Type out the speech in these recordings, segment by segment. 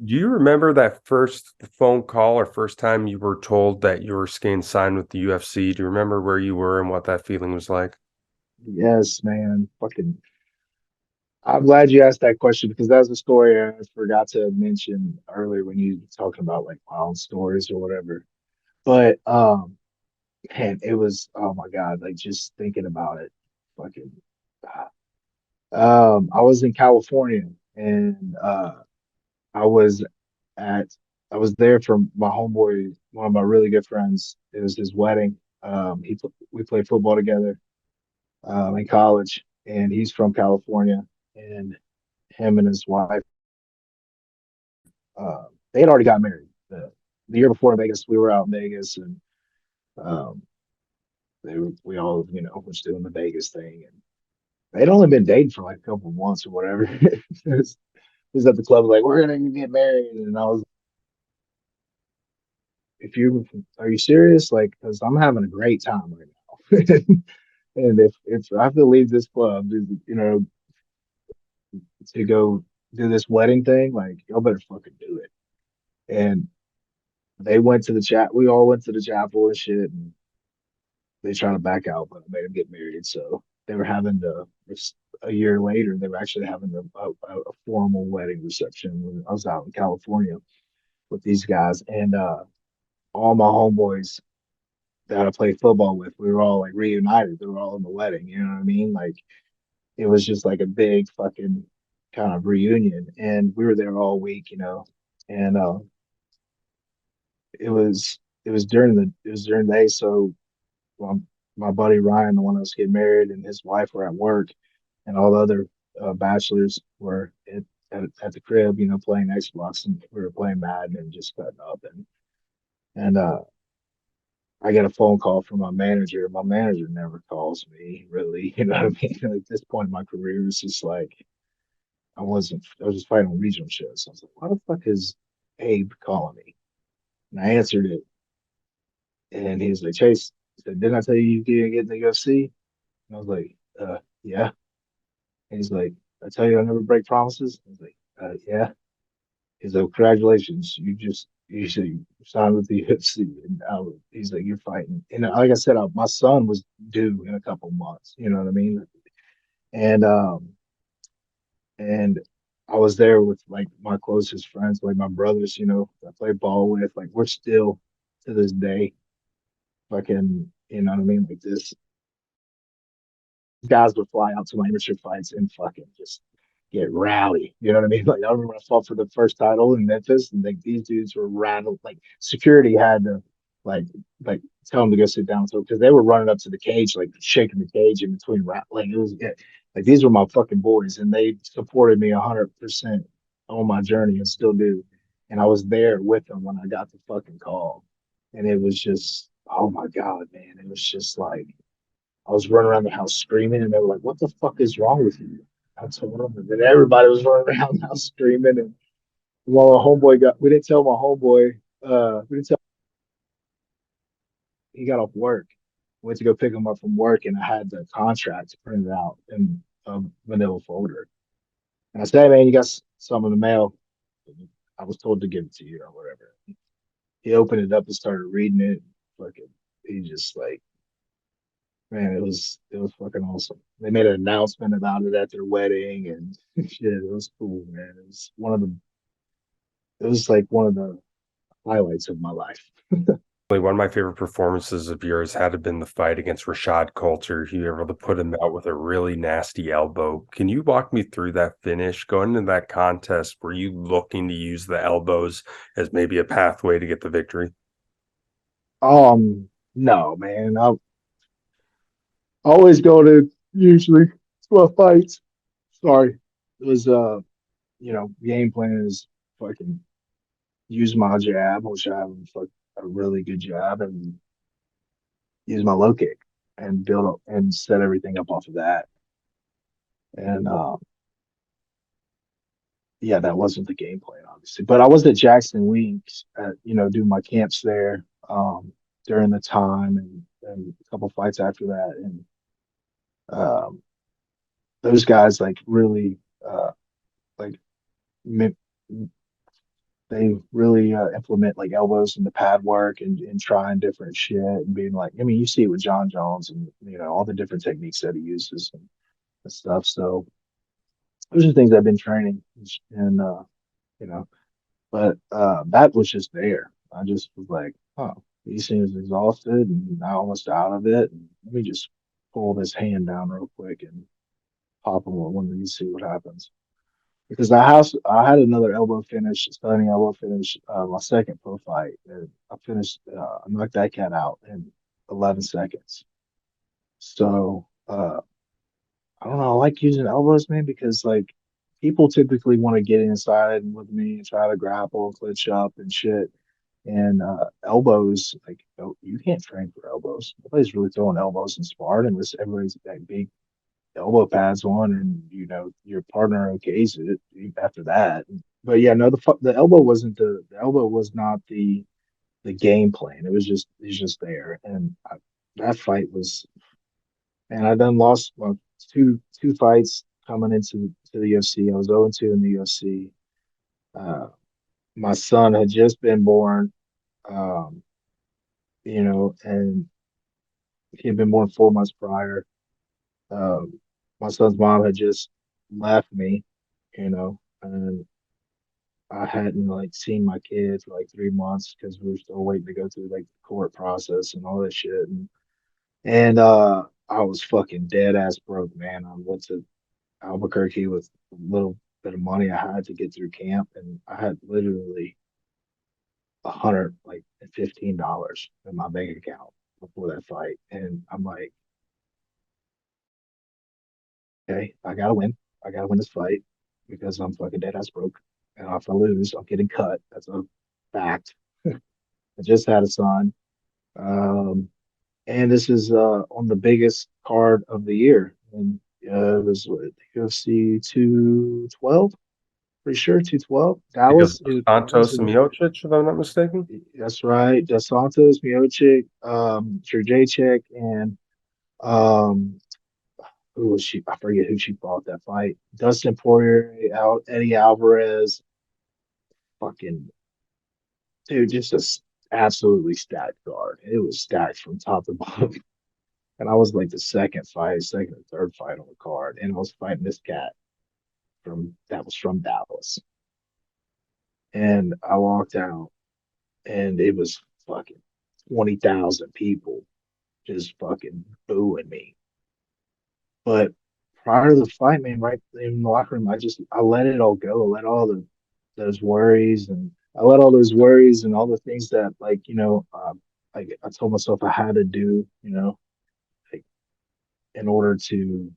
Do you remember that first phone call or first time you were told that you were getting signed with the UFC? Do you remember where you were and what that feeling was like? Yes, man. Fucking. I'm glad you asked that question because that was a story I forgot to mention earlier when you were talking about like wild stories or whatever. But man, it was oh my God, like just thinking about it, fucking. I was in California and I was at I was there for my homeboy, one of my really good friends. It was his wedding. We played football together in college, and he's from California. And him and his wife, they had already got married. The year before in Vegas, we were out in Vegas, and um, we all was doing the Vegas thing, and they'd only been dating for like a couple of months or whatever. It was at the club like we're gonna get married, and I was, if you are you serious? Like, because I'm having a great time right now. And if I have to leave this club, to go do this wedding thing, like y'all better fucking do it. And they went to the chat. We all went to the chapel and shit, and they tried to back out, but I made them get married. So they were having a year later. They were actually having a formal wedding reception when I was out in California with these guys, and all my homeboys that I played football with, we were all like reunited. They were all in the wedding. You know what I mean? Like it was just like a big fucking kind of reunion, and we were there all week, and it was during the day. So my buddy Ryan, the one that was getting married, and his wife were at work, and all the other bachelors were at the crib, playing Xbox, and we were playing Madden and just cutting up, and I get a phone call from my manager. My manager never calls me, really. You know what I mean? At this point in my career, it's just like I was just fighting on regional shows. So I was like, why the fuck is Abe calling me? And I answered it, and he was like, Chase, he said, didn't I tell you you didn't get in the UFC? And I was like, yeah. And he's like, I tell you I never break promises. I was like, yeah. He's like, congratulations, you should you signed with the UFC. And he's like, you're fighting. And like I said, my son was due in a couple months. You know what I mean? And and I was there with like my closest friends, like my brothers, I play ball with. Like we're still to this day fucking, you know what I mean? Like this guys would fly out to my amateur fights and fucking just get rowdy. You know what I mean? Like I remember when I fought for the first title in Memphis, and like these dudes were rattled. Like security had to like like tell them to go sit down, so because they were running up to the cage, like shaking the cage in between rap. Like it was, yeah, like these were my fucking boys, and they supported me 100% on my journey and still do. And I was there with them when I got the fucking call, and it was just, oh my god, man! It was just like I was running around the house screaming, and they were like, "What the fuck is wrong with you?" I told them, and then everybody was running around the house screaming. And while my homeboy we didn't tell my homeboy, we didn't tell he got off work. Went to go pick him up from work, and I had the contract printed out in a manila folder. And I said, "Hey, man, you got some in the mail." I was told to give it to you or whatever. He opened it up and started reading it. Fucking, he just like, man, it was fucking awesome. They made an announcement about it at their wedding and shit. It was cool, man. It was like one of the highlights of my life. One of my favorite performances of yours had to been the fight against Rashad Coulter. You were able to put him out with a really nasty elbow. Can you walk me through that finish? Going into that contest, were you looking to use the elbows as maybe a pathway to get the victory? No, man. I always go to usually 12 fights. Sorry. It was game plan is fucking use my jab, which I have a really good jab, and use my low kick and build up and set everything up off of that. And yeah, that wasn't the game plan, obviously. But I was at Jackson Weeks, doing my camps there during the time, and a couple fights after that, and um, those guys like really like they really implement like elbows in the pad work and trying different shit and being like, I mean, you see it with John Jones and all the different techniques that he uses and stuff. So those are things I've been training and you know, but that was just there. I just was like, oh, he seems exhausted and almost out of it. And let me just pull this hand down real quick and pop him with one of these, see what happens. Because I had another elbow finish, stunning elbow finish, my second pro fight. And I knocked that cat out in 11 seconds. So, I don't know, I like using elbows, man, because like people typically want to get inside with me and try to grapple and clinch up and shit. And elbows, like you can't train for elbows. Nobody's really throwing elbows in sparring unless everybody's that big elbow pads on and your partner okays it after that. But yeah, no, the elbow wasn't the elbow was not the game plan. It's just there. And that fight was, and I done lost two fights coming to the UFC. I was 0-2 in the UFC. Uh, my son had just been born, um, and he had been born 4 months prior. Um, my son's mom had just left me, and I hadn't like seen my kid for like 3 months because we were still waiting to go through like the court process and all that shit. And I was fucking dead ass broke, man. I went to Albuquerque with a little bit of money I had to get through camp, and I had literally $115 in my bank account before that fight. And I'm like, okay, I gotta win. I gotta win this fight because I'm fucking dead ass broke. And if I lose, I'm getting cut. That's a fact. I just had a son. Um, and this is on the biggest card of the year. And it was what, UFC 212, pretty sure 212. Because Dallas, of Dallas Santos and again. Miocic, if I'm not mistaken. That's right. Dos Santos, Miocic, Jacek, and um, who was she? I forget who she fought that fight. Dustin Poirier, Eddie Alvarez, fucking dude, just absolutely stacked card. It was stacked from top to bottom. And I was like the second or third fight on the card, and I was fighting this cat from that was from Dallas. And I walked out, and it was fucking 20,000 people just fucking booing me. But prior to the fight, man, right in the locker room, I let it all go. I let all those worries and I let all those worries and all the things that like I told myself I had to do, like in order to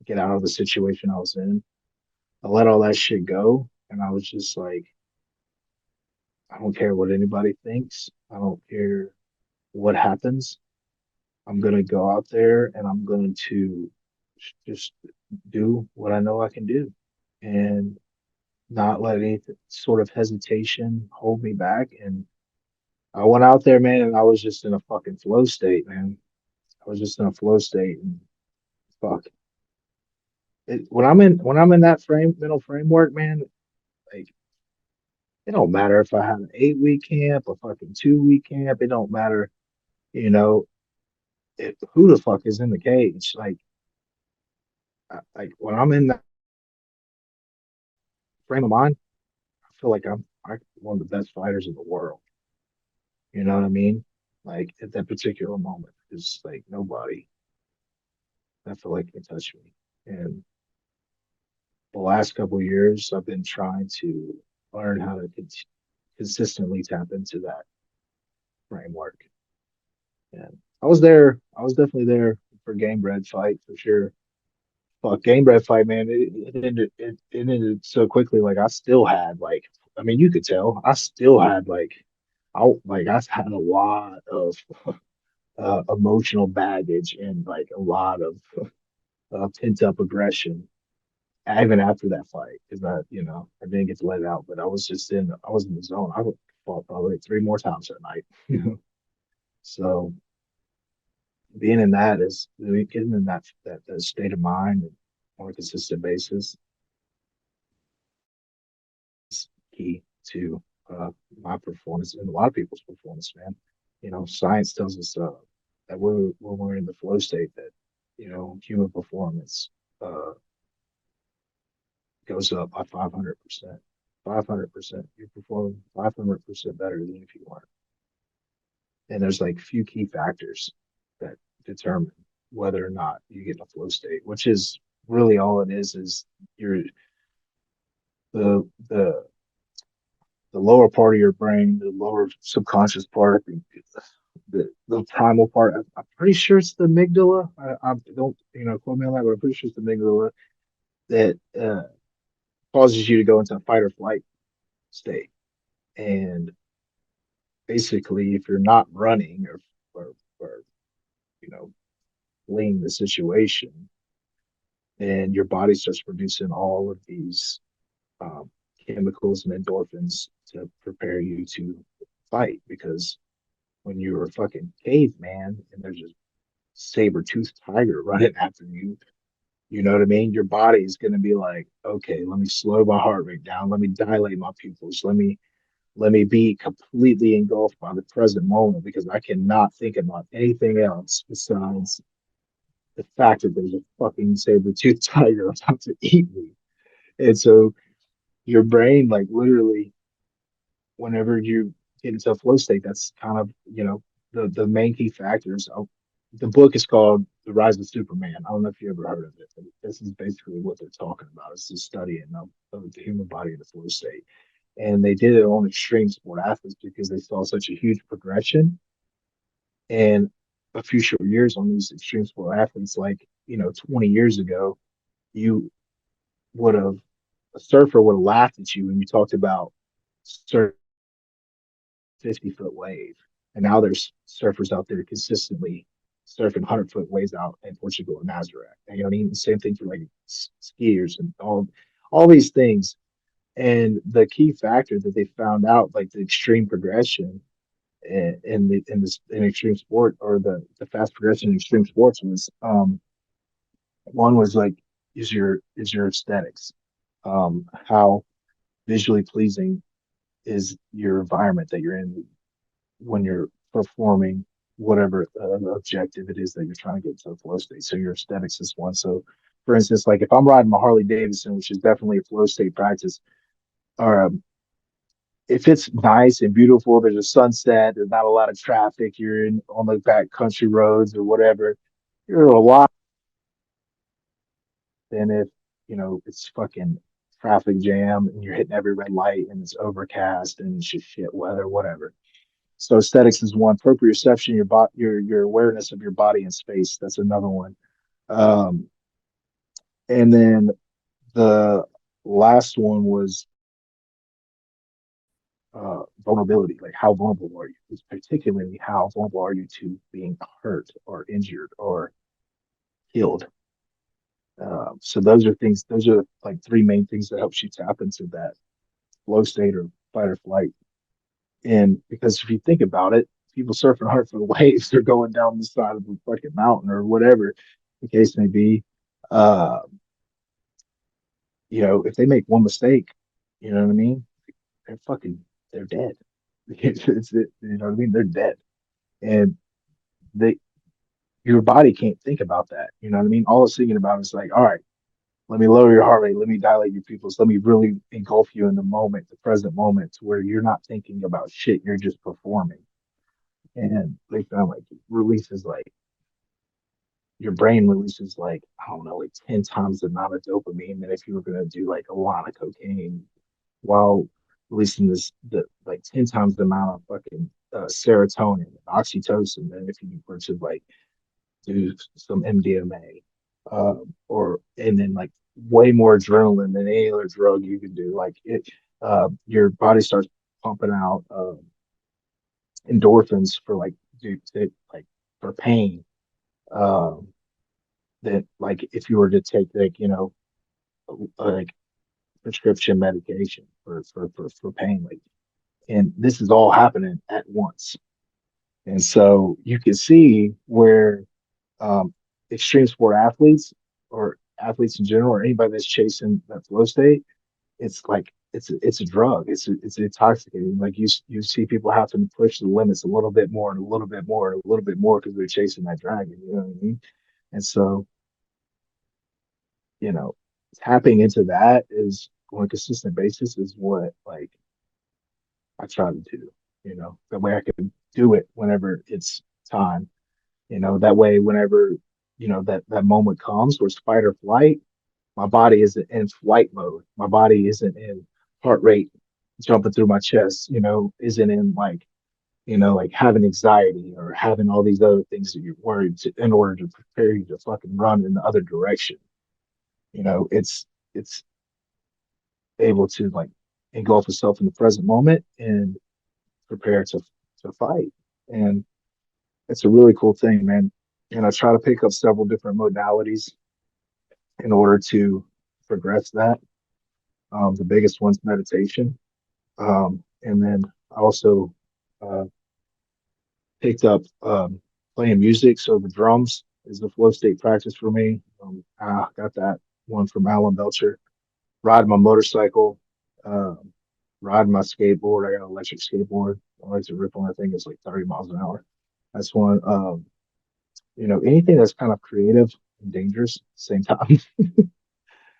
get out of the situation I was in. I let all that shit go, and I was just like, I don't care what anybody thinks. I don't care what happens. I'm gonna go out there and I'm going to just do what I know I can do and not let any sort of hesitation hold me back. And I went out there, man, and I was just in a fucking flow state, man. I was just in a flow state and fuck. When I'm in that mental framework, man, like it don't matter if I have an 8 week camp, a fucking 2 week camp, it don't matter, you know, who the fuck is in the cage. Like when I'm in that frame of mind, I feel like I'm one of the best fighters in the world. You know what I mean? Like at that particular moment, it's like nobody I feel like can touch me. And the last couple of years, I've been trying to learn how to consistently tap into that framework. And I was there. I was definitely there for Gamebred fight for sure. Fuck Gamebred fight, man. It ended so quickly. Like I still had like, I mean, you could tell I still had I had a lot of emotional baggage and like a lot of pent up aggression even after that fight because I didn't get to let it out, but I was in the zone. I fought probably three more times that night. So being in that is getting in that state of mind on a consistent basis is key. to uh, my performance and a lot of people's performance, man. Science tells us that when we're in the flow state, that human performance uh, goes up by 500%. 500%. You perform 500% better than if you weren't. And there's like few key factors that determine whether or not you get in a flow state, which is really all it is your the the lower part of your brain, the lower subconscious part, the primal part. I'm pretty sure it's the amygdala. I don't, quote me on that, but I'm pretty sure it's the amygdala that causes you to go into a fight or flight state. And basically, if you're not running or you know, fleeing the situation, then your body starts producing all of these um, chemicals and endorphins to prepare you to fight. Because when you're a fucking caveman and there's a saber-toothed tiger running after you, you know what I mean? Your body is going to be like, okay, let me slow my heart rate down. Let me dilate my pupils. Let me be completely engulfed by the present moment because I cannot think about anything else besides the fact that there's a fucking saber-toothed tiger about to eat me. And so your brain, like literally, whenever you get into a flow state, that's kind of, the main key factors. The book is called The Rise of Superman. I don't know if you ever heard of it, but this is basically what they're talking about. It's the studying of the human body in the flow state. And they did it on extreme sport athletes because they saw such a huge progression in a few short years on these extreme sport athletes. Like, 20 years ago, you would have, a surfer would have laughed at you when you talked about surfing 50-foot wave. And now there's surfers out there consistently surfing 100-foot waves out in Portugal and Nazareth. And, you know what I mean? The same thing for like skiers and all these things. And the key factor that they found out, like the extreme progression in extreme sport, or the fast progression in extreme sports, was one was like is your aesthetics, how visually pleasing is your environment that you're in when you're performing whatever objective it is that you're trying to get to a flow state. So your aesthetics is one. So for instance, like if I'm riding my Harley Davidson, which is definitely a flow state practice, or if it's nice and beautiful, there's a sunset, there's not a lot of traffic, you're in on the back country roads or whatever, you're a lot than if, it's fucking traffic jam and you're hitting every red light and it's overcast and it's just shit weather, whatever. So aesthetics is one. Proprioception, your awareness of your body and space. That's another one. Um, and then the last one was vulnerability. Like how vulnerable are you? It's particularly how vulnerable are you to being hurt or injured or killed. So those are things. Those are like three main things that helps you tap into that flow state or fight or flight. And because if you think about it, people surfing hard for the waves, they're going down the side of a fucking mountain or whatever the case may be. Uh, if they make one mistake, you know what I mean? They're dead. You know what I mean? They're dead. And they, your body can't think about that. You know what I mean? All it's thinking about is like, all right, let me lower your heart rate. Let me dilate your pupils. Let me really engulf you in the moment, the present moment, to where you're not thinking about shit. You're just performing. And they found like releases like your brain releases like I don't know like 10 times the amount of dopamine than if you were gonna do like a lot of cocaine while releasing the like 10 times the amount of fucking serotonin and oxytocin than if you were to like do some MDMA, or and then like way more adrenaline than any other drug you can do. Like your body starts pumping out endorphins for like like for pain. Um, that like if you were to take like like prescription medication for pain, like, and this is all happening at once. And so you can see where um, extreme sport athletes or athletes in general or anybody that's chasing that flow state, it's like it's a drug. It's intoxicating. Like you see people having to push the limits a little bit more and a little bit more and a little bit more because they're chasing that dragon. You know what I mean? And so, you know, tapping into that is on a consistent basis is what like I try to do. You know, that way I can do it whenever it's time. You know, that way whenever that moment comes where it's fight or flight, my body isn't in flight mode. My body isn't in heart rate jumping through my chest, isn't in like having anxiety or having all these other things that you're worried in order to prepare you to fucking run in the other direction. It's able to like engulf itself in the present moment and prepare to fight. And it's a really cool thing, man. And I try to pick up several different modalities in order to progress that. The biggest one's meditation. And then I also uh, picked up playing music. So the drums is the flow state practice for me. I got that one from Alan Belcher. Ride my motorcycle, um, ride my skateboard. I got an electric skateboard. I like to rip on that thing. It's like 30 miles an hour. That's one. Anything that's kind of creative and dangerous at the same time.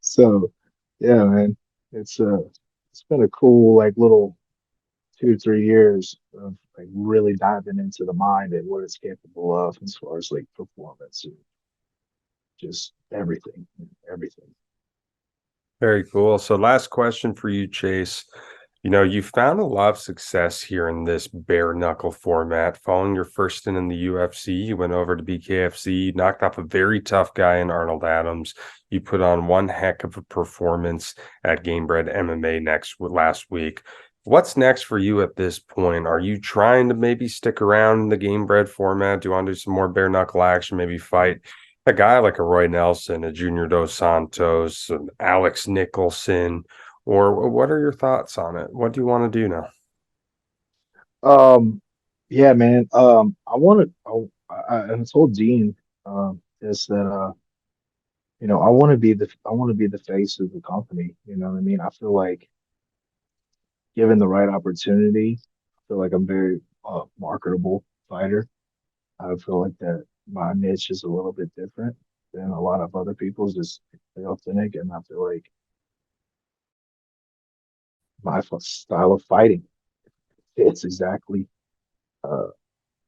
So, yeah, man, it's uh, it's been a cool like little 2 3 years of like really diving into the mind and what it's capable of as far as like performance and just everything, everything. Very cool. So, last question for you, Chase. You found a lot of success here in this bare knuckle format. Following your first stint in the UFC, you went over to BKFC, knocked off a very tough guy in Arnold Adams. You put on one heck of a performance at Gamebred MMA last week. What's next for you at this point? Are you trying to maybe stick around in the Gamebred format? Do you want to do some more bare knuckle action? Maybe fight a guy like a Roy Nelson, a Junior Dos Santos, an Alex Nicholson? Or what are your thoughts on it? What do you want to do now? Um, yeah, man. I want to. I told Dean is that I want to be the face of the company. You know what I mean? I feel like given the right opportunity, I feel like I'm very marketable fighter. I feel like that my niche is a little bit different than a lot of other people's, just authentic, and I feel like my style of fighting fits exactly uh,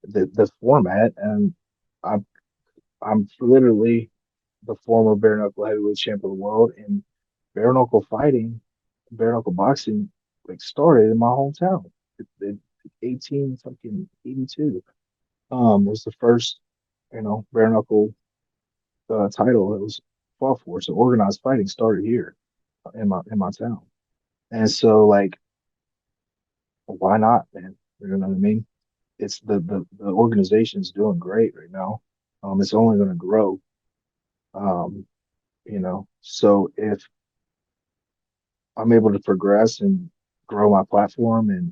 the format, and I'm I'm literally the former bare knuckle heavyweight champ of the world, and bare knuckle fighting, bare knuckle boxing, like started in my hometown. It 18 fucking 82. Was the first bare knuckle title that was fought for. So organized fighting started here in my town, and so like why not, man? You know what I mean? It's the organization's doing great right now. It's only going to grow. Um, so if I'm able to progress and grow my platform and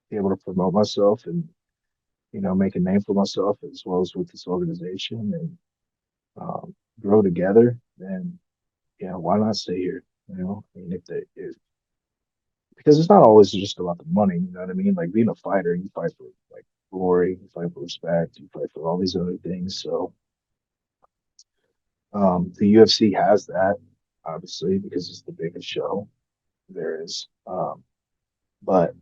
be able to promote myself and make a name for myself as well as with this organization and grow together, then why not stay here? I mean, if because it's not always just about the money. You know what I mean? Like being a fighter, you fight for like glory, you fight for respect, you fight for all these other things. So the UFC has that, obviously, because it's the biggest show there is. But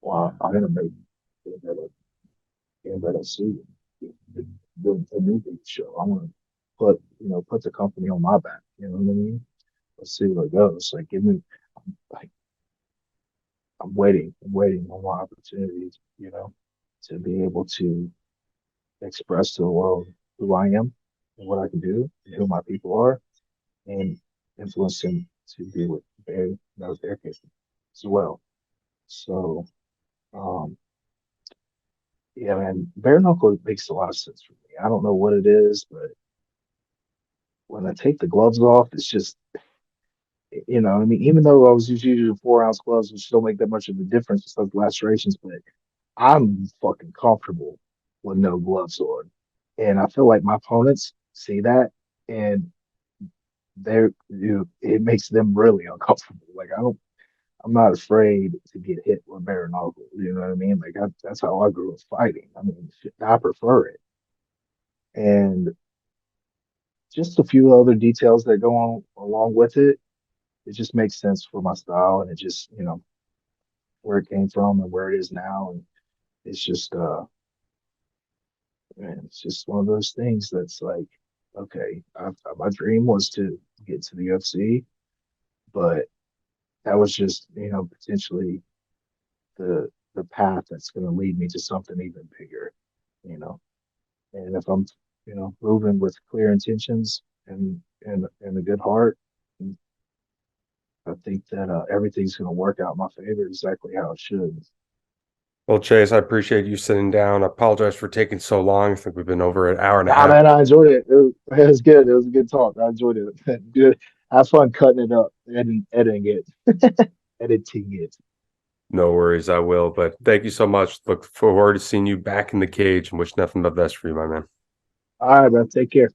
well, I'm gonna make a better suit. The new big show. I want to put the company on my back. You know what I mean? Let's see where it goes. Like, give me like I'm waiting on my opportunity. To be able to express to the world who I am and what I can do and who my people are, and influence them to do what they know they're capable as well. So, um, yeah, man, bare knuckle makes a lot of sense for me. I don't know what it is, but when I take the gloves off, it's just, I mean, even though I was just using 4 ounce gloves, which don't make that much of a difference with those lacerations, but I'm fucking comfortable with no gloves on. And I feel like my opponents see that and it makes them really uncomfortable. Like I'm not afraid to get hit with bare knuckle. You know what I mean? Like that's how I grew up fighting. I mean, I prefer it, and just a few other details that go on along with it. It just makes sense for my style, and it just where it came from and where it is now, and it's just man, it's just one of those things that's like, okay, my dream was to get to the UFC, but that was just potentially the path that's going to lead me to something even bigger, you know. And if I'm moving with clear intentions and a good heart, I think that everything's going to work out in my favor exactly how it should. Well, Chase, I appreciate you sitting down. I apologize for taking so long. I think we've been over an hour and a Nah, half. man, I enjoyed it. It was good. It was a good talk. I enjoyed it. Good. Have fun cutting it up, editing it, editing it. No worries, I will. But thank you so much. Look forward to seeing you back in the cage and wish nothing but best for you, my man. All right, bro. Take care.